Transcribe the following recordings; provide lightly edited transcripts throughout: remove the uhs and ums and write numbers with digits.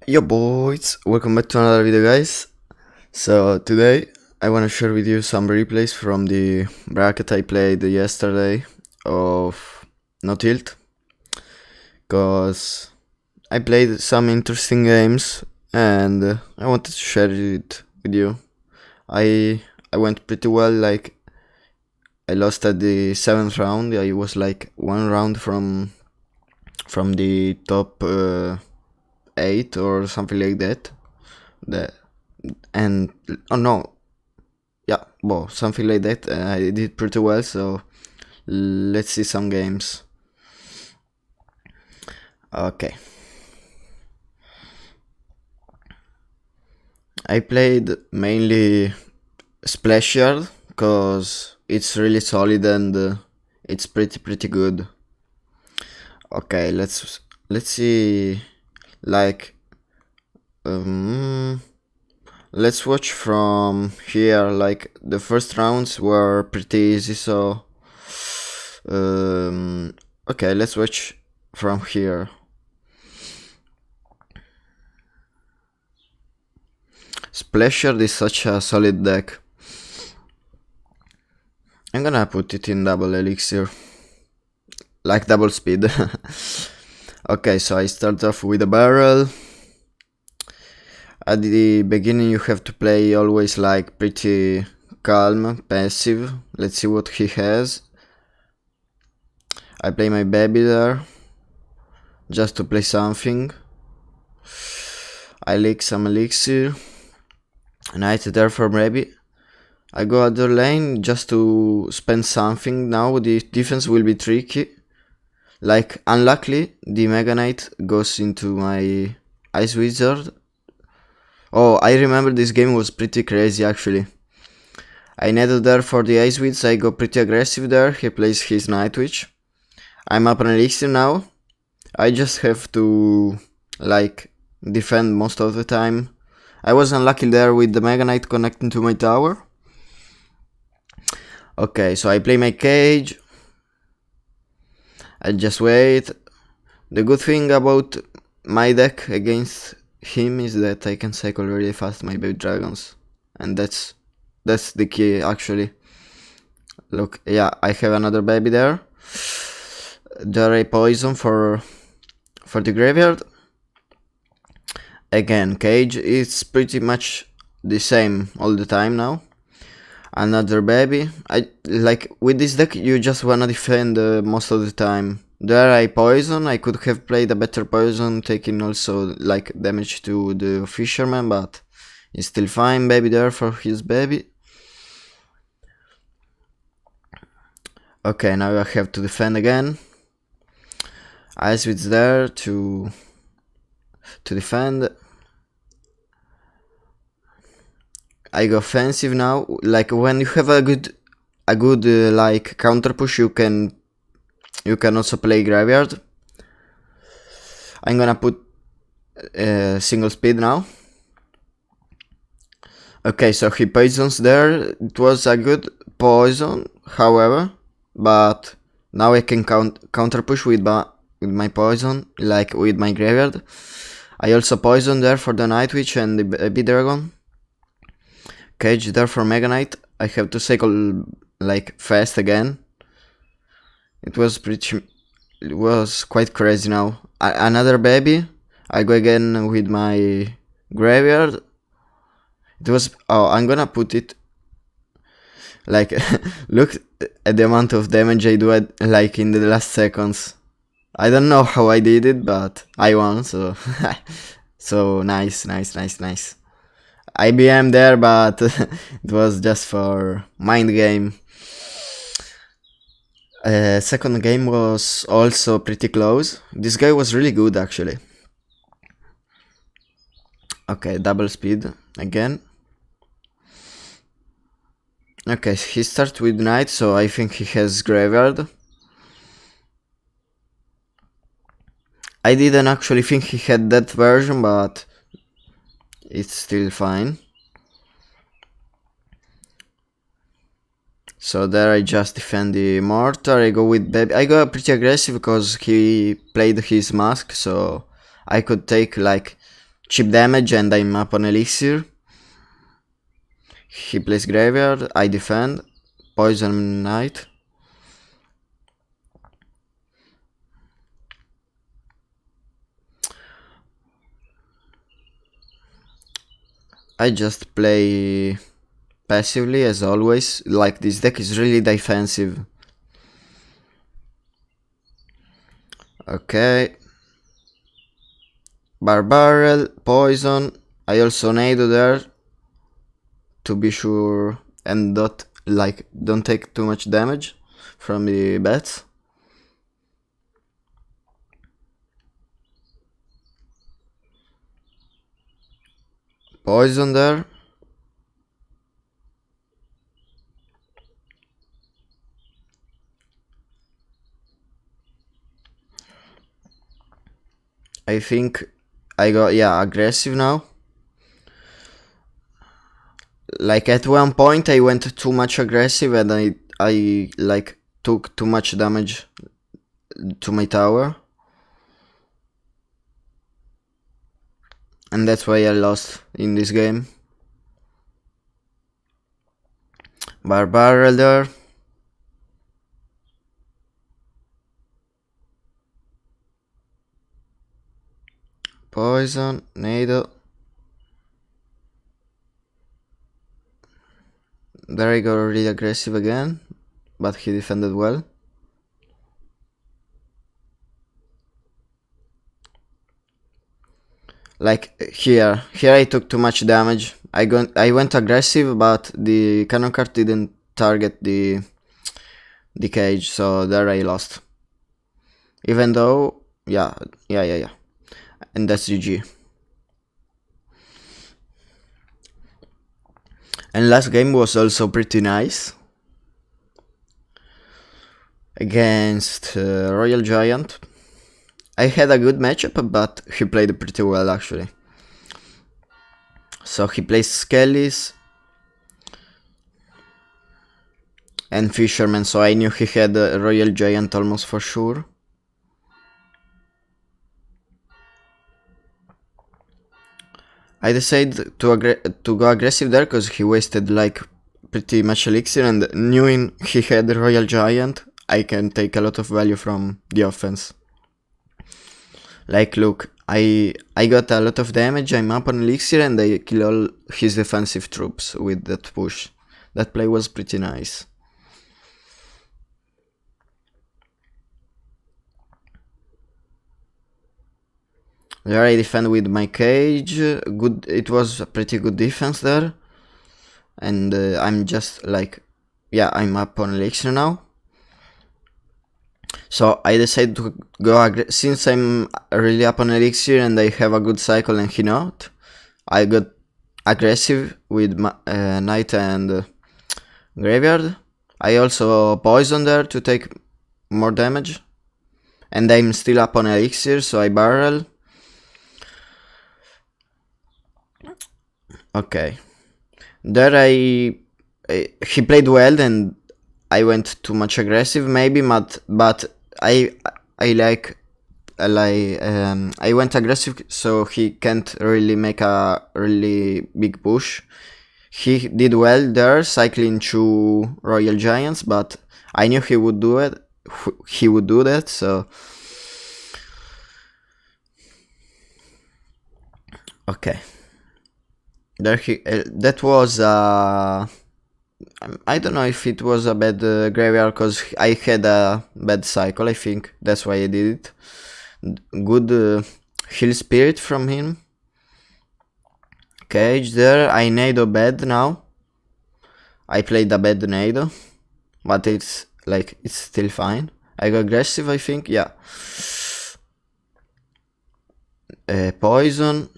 Yo boys, welcome back to another video guys. So today I want to share with you some replays from the bracket I played yesterday of NoTilt, cause I played some interesting games and I wanted to share it with you. I went pretty well, like I lost at the 7th round. I was like one round from the top 8 or something like that. And oh no, yeah, well, something like that. I did pretty well, so let's see some games. Okay, I played mainly Splash Yard because it's really solid and it's pretty good. Okay, let's see, like let's watch from here. Like the first rounds were pretty easy, so okay, let's watch from here. Splasher is such a solid deck. I'm gonna put it in double elixir, like double speed. Okay, so I start off with a barrel. At the beginning you have to play always like pretty calm, passive. Let's see what he has. I play my baby there, just to play something. I leak some elixir. Knight there for baby. I go other lane just to spend something. Now the defense will be tricky. Like, unluckily, the Mega Knight goes into my Ice Wizard. Oh, I remember this game was pretty crazy actually. I netted there for the Ice Wizard, I go pretty aggressive there, he plays his Night Witch. I'm up on Elixir now. I just have to, like, defend most of the time. I was unlucky there with the Mega Knight connecting to my tower. Okay, so I play my cage. I just wait. The good thing about my deck against him is that I can cycle really fast my baby dragons, and that's the key actually. Look, yeah, I have another baby there. There I poison for the graveyard. Again, cage is pretty much the same all the time now. Another baby. I like with this deck you just wanna defend most of the time. There I poison. I could have played a better poison, taking also like damage to the fisherman, but it's still fine. Baby there for his baby. Okay, now I have to defend again. I switch there to defend. I go offensive now. Like when you have a good like counter push, you can also play graveyard. I'm gonna put single speed now. Okay, so he poisons there. It was a good poison, however, but now I can counter push with my poison, like with my graveyard. I also poison there for the Night Witch and the baby dragon. Cage there for Mega Knight. I have to cycle like fast again. It was quite crazy now. Another baby. I go again with my graveyard. It was, oh, I'm gonna put it like, look at the amount of damage I do like in the last seconds. I don't know how I did it, but I won, so so nice. IBM there, but it was just for mind game. Second game was also pretty close. This guy was really good actually. Okay, double speed again. Okay, he starts with Knight, so I think he has graveyard. I didn't actually think he had that version, but it's still fine. So there I just defend the mortar. I go with baby. I go pretty aggressive because he played his mask, so I could take like cheap damage and I'm up on elixir. He plays graveyard, I defend, poison knight. I just play passively as always, like this deck is really defensive. Okay. Barbarrel, poison, I also Nado there to be sure and don't take too much damage from the bats. Poison there. I think I got, yeah, aggressive now. Like at one point I went too much aggressive and I like took too much damage to my tower. And that's why I lost in this game. Barbarrel there. Poison, Nado. There I got really aggressive again, but he defended well. Like here I took too much damage. I went aggressive, but the cannon cart didn't target the cage, so there I lost. Even though, yeah, and that's GG. And last game was also pretty nice. Against Royal Giant. I had a good matchup, but he played pretty well actually. So he plays Skellies and Fisherman, so I knew he had a Royal Giant almost for sure. I decided to go aggressive there because he wasted like pretty much elixir, and knowing he had the Royal Giant, I can take a lot of value from the offense. Like look, I got a lot of damage, I'm up on elixir and I kill all his defensive troops with that push. That play was pretty nice. There I defend with my cage. Good, it was a pretty good defense there. And I'm just like, yeah, I'm up on elixir now. So I decided to go since I'm really up on elixir and I have a good cycle and he not. I got aggressive with my knight and graveyard. I also poison there to take more damage. And I'm still up on elixir, so I barrel. Okay. There he played well and I went too much aggressive maybe, but I went aggressive so he can't really make a really big push. He did well there, cycling 2 Royal Giants, but I knew he would do it. He would do that, so okay. There that was I don't know if it was a bad graveyard because I had a bad cycle. I think that's why I did it. Good heal spirit from him. Cage there. I Nado bad now. I played a bad Nado, but it's still fine. I go aggressive, I think. Yeah. Poison.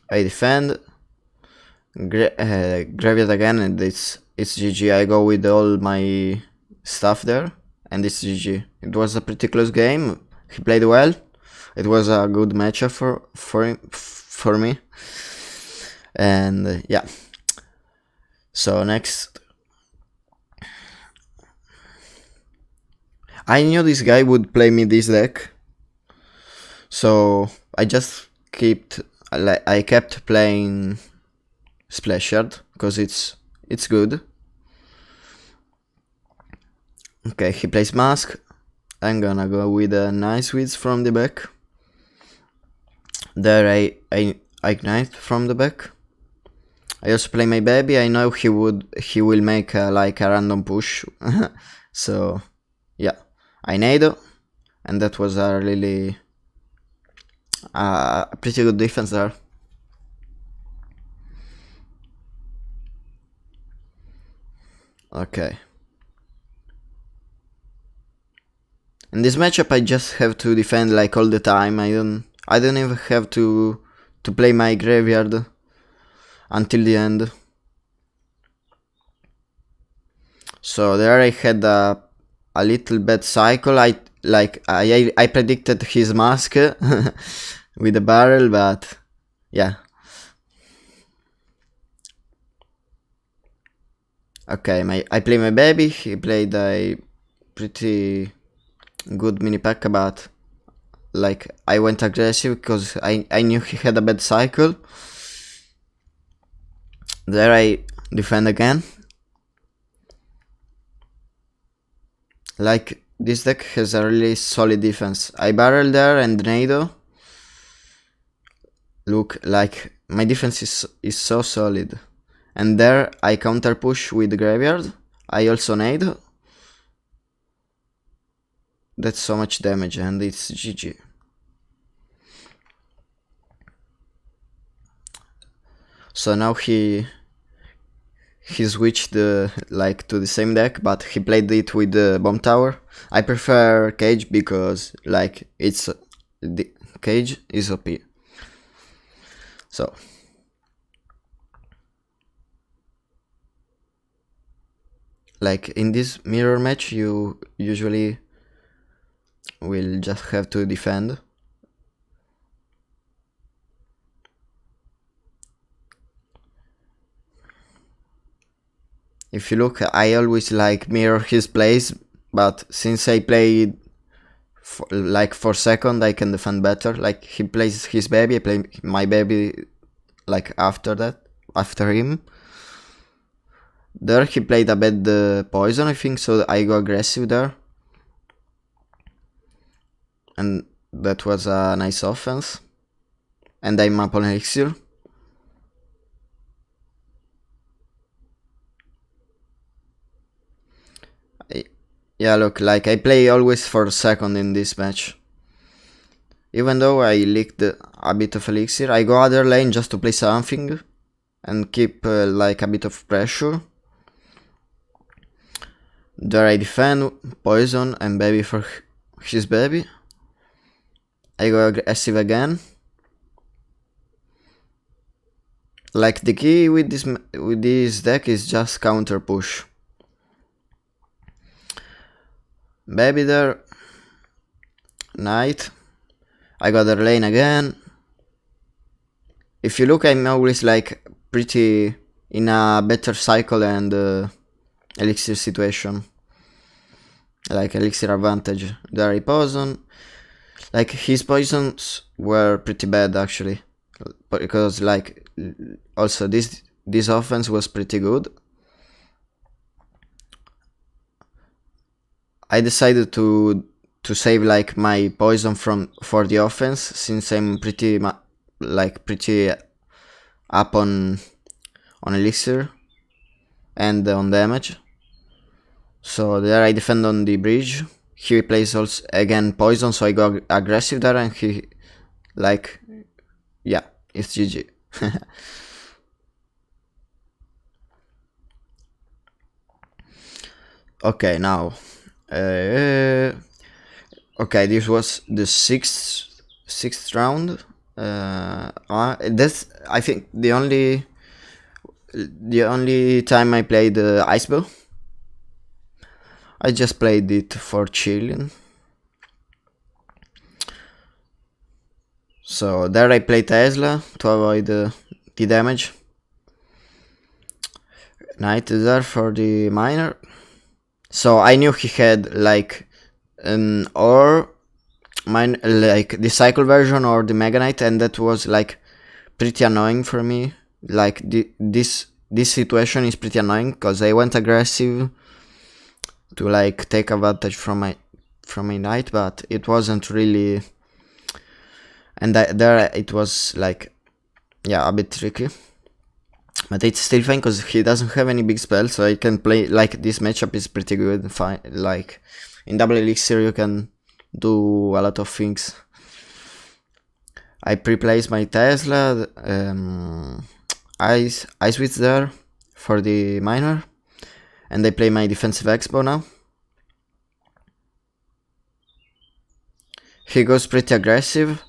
I defend. Graveyard again, and it's GG. I go with all my stuff there, and it's GG. It was a pretty close game. He played well. It was a good matchup for me. And yeah. So next, I knew this guy would play me this deck, so I just I kept playing Splashed because it's good. Okay, he plays Mask. I'm gonna go with a nice Wiz from the back. There I ignite from the back. I also play my baby. I know he will make like a random push. So yeah, I nado, and that was a really pretty good defense there. Okay. In this matchup, I just have to defend like all the time. I don't even have to play my graveyard until the end. So there I had a little bad cycle. I predicted his mask with the barrel, but yeah. Okay, I play my baby. He played a pretty good mini pack, but like I went aggressive because I knew he had a bad cycle. There I defend again. Like this deck has a really solid defense. I barrel there and nado. Look, like my defense is so solid. And there I counter push with graveyard. I also nade. That's so much damage and it's GG. So now he switched like to the same deck, but he played it with the bomb tower. I prefer cage because like the cage is OP. So like in this mirror match, you usually will just have to defend. If you look, I always like mirror his plays, but since I played for second, I can defend better. Like he plays his baby, I play my baby like after him. There he played a bad poison, I think, so I go aggressive there. And that was a nice offense. And I'm up on elixir. Yeah, look, like I play always for second in this match. Even though I leaked a bit of elixir, I go other lane just to play something and keep like a bit of pressure. There I defend, poison and baby for his baby. I go aggressive again. Like the key with this deck is just counter push. Baby there. Knight. I got their lane again. If you look, I'm always like pretty in a better cycle and elixir situation. Like elixir advantage. There I poison. Like his poisons were pretty bad actually. Because like also this offense was pretty good. I decided to save like my poison for the offense since I'm pretty up on elixir and on damage. So there I defend on the bridge. He plays also again poison, so I go aggressive there, and he like yeah, it's GG. Okay, now. Okay, this was the sixth round. That's I think the only time I played Ice Bow. I just played it for chilling. So there I played Tesla to avoid the damage. Knight there for the miner. So I knew he had like an ore mine like the cycle version or the Mega Knight, and that was like pretty annoying for me. Like this situation is pretty annoying because I went aggressive to like take advantage from my knight, but it wasn't really, and there it was like, yeah, a bit tricky. But it's still fine because he doesn't have any big spells, so I can play, like, this matchup is pretty good. Fine, like in double elixir you can do a lot of things. I pre-place my Tesla, I switch there for the miner, and I play my defensive expo now. He goes pretty aggressive.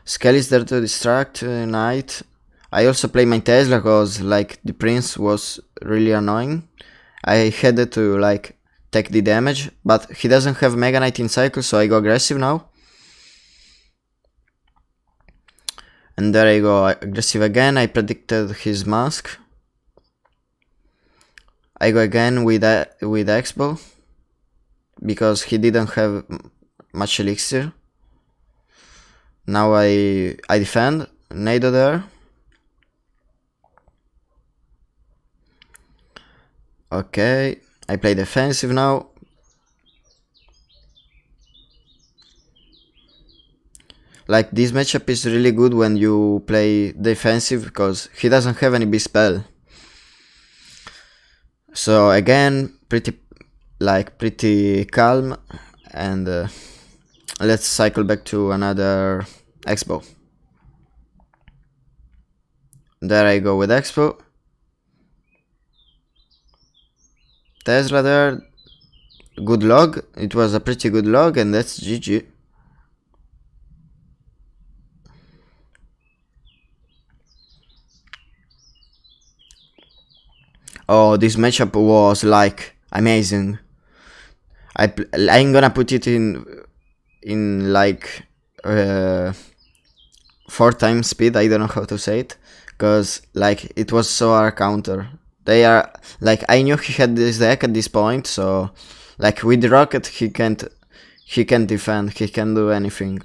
Scale is there to distract knight. I also play my Tesla because like the prince was really annoying. I had to like take the damage, but he doesn't have Mega Knight in cycle, so I go aggressive now. And there I go aggressive again. I predicted his mask. I go again with expo because he didn't have much elixir. Now I defend. Nado there. Okay, I play defensive now. Like, this matchup is really good when you play defensive because he doesn't have any big spell. So again, pretty calm, and let's cycle back to another expo. There I go with expo. Tesla there. Good log. It was a pretty good log, and that's GG. Oh, this matchup was like amazing. I'm gonna put it in like 4 times speed. I don't know how to say it, because like it was so our counter. They are like, I knew he had this deck at this point, so like with the rocket he can't defend, he can't do anything.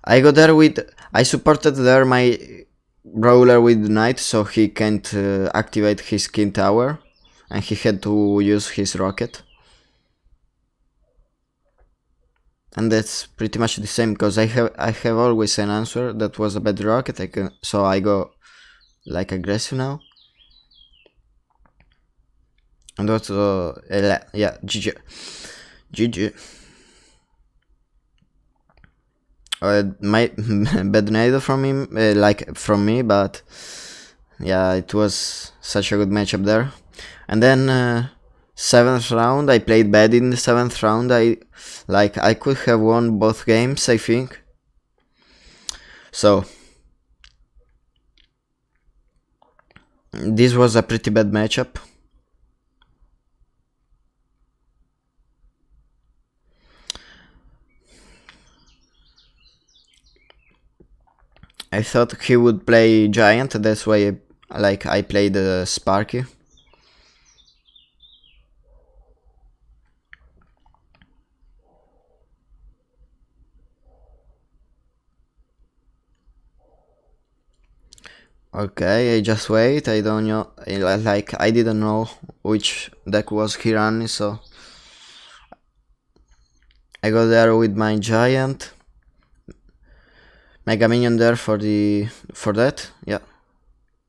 I supported there my brawler with knight, so he can't activate his king tower, and he had to use his rocket. And that's pretty much the same, because I have always an answer. That was a bad rocket, so I go like aggressive now. And also, yeah, GG. My bad nado from him, like from me, but yeah, it was such a good matchup there. And then 7th round, I played bad in the 7th round. I could have won both games, I think. So this was a pretty bad matchup. I thought he would play Giant, that's why I played Sparky. Okay, I just wait. I don't know, like I didn't know which deck was he running, so I go there with my Giant. Mega Minion there for that, yeah.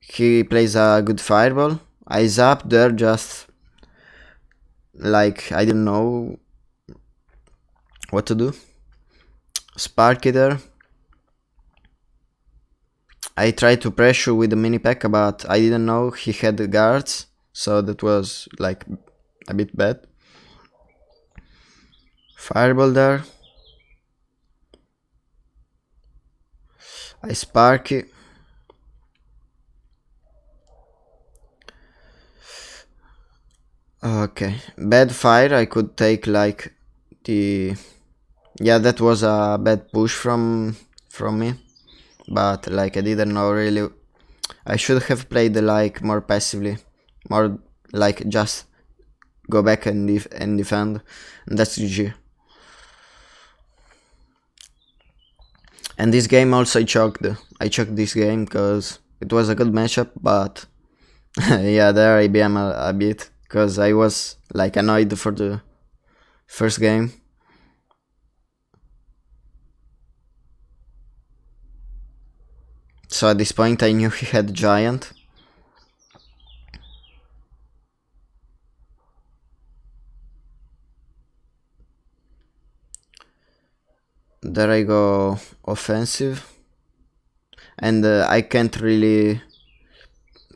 He plays a good Fireball. I zap there, just like I didn't know what to do. Sparky there. I tried to pressure with the mini pack, but I didn't know he had the guards, so that was like a bit bad. Fireball there. I Sparky. Okay, bad fire. I could take like the, yeah, that was a bad push from me, but like I didn't know really. I should have played like more passively, more like just go back and defend, and that's GG. And this game also I choked this game because it was a good matchup, but yeah, there I BM a bit because I was like annoyed for the first game. So at this point I knew he had giant. There I go offensive, and I can't really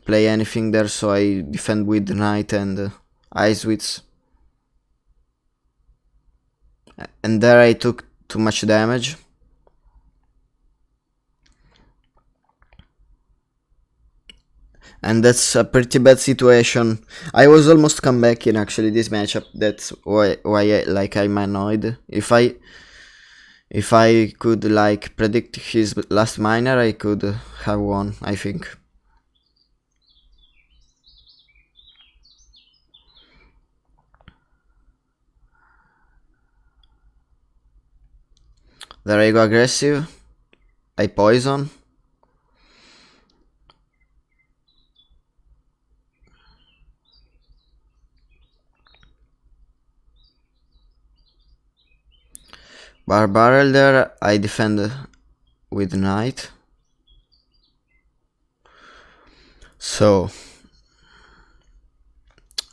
play anything there, so I defend with knight and ice wits. And there I took too much damage. And that's a pretty bad situation. I was almost come back in actually this matchup. That's why I'm annoyed. If I could like predict his last miner, I could have won, I think. There I go aggressive. I poison. Barrel there, I defend with knight. So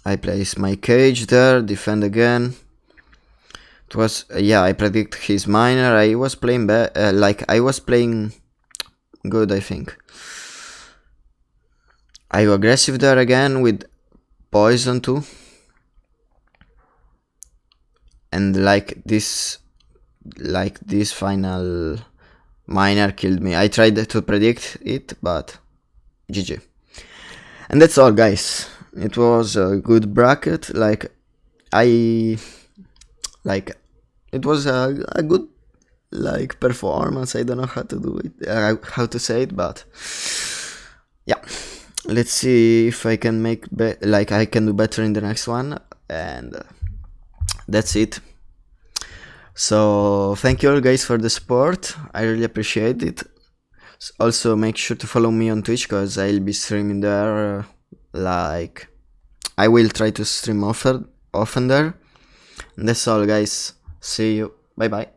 I place my cage there, defend again. It was yeah, I predict his miner. I was playing I was playing good, I think. I go aggressive there again with poison too. And this final miner killed me. I tried to predict it, but GG. And that's all, guys. It was a good bracket. It was a good performance. I don't know how to do it, how to say it, but yeah. Let's see if I can make I can do better in the next one, and that's it. So thank you all guys for the support. I really appreciate it. Also make sure to follow me on Twitch because I'll be streaming there. I will try to stream often there. And that's all, guys. See you. Bye bye.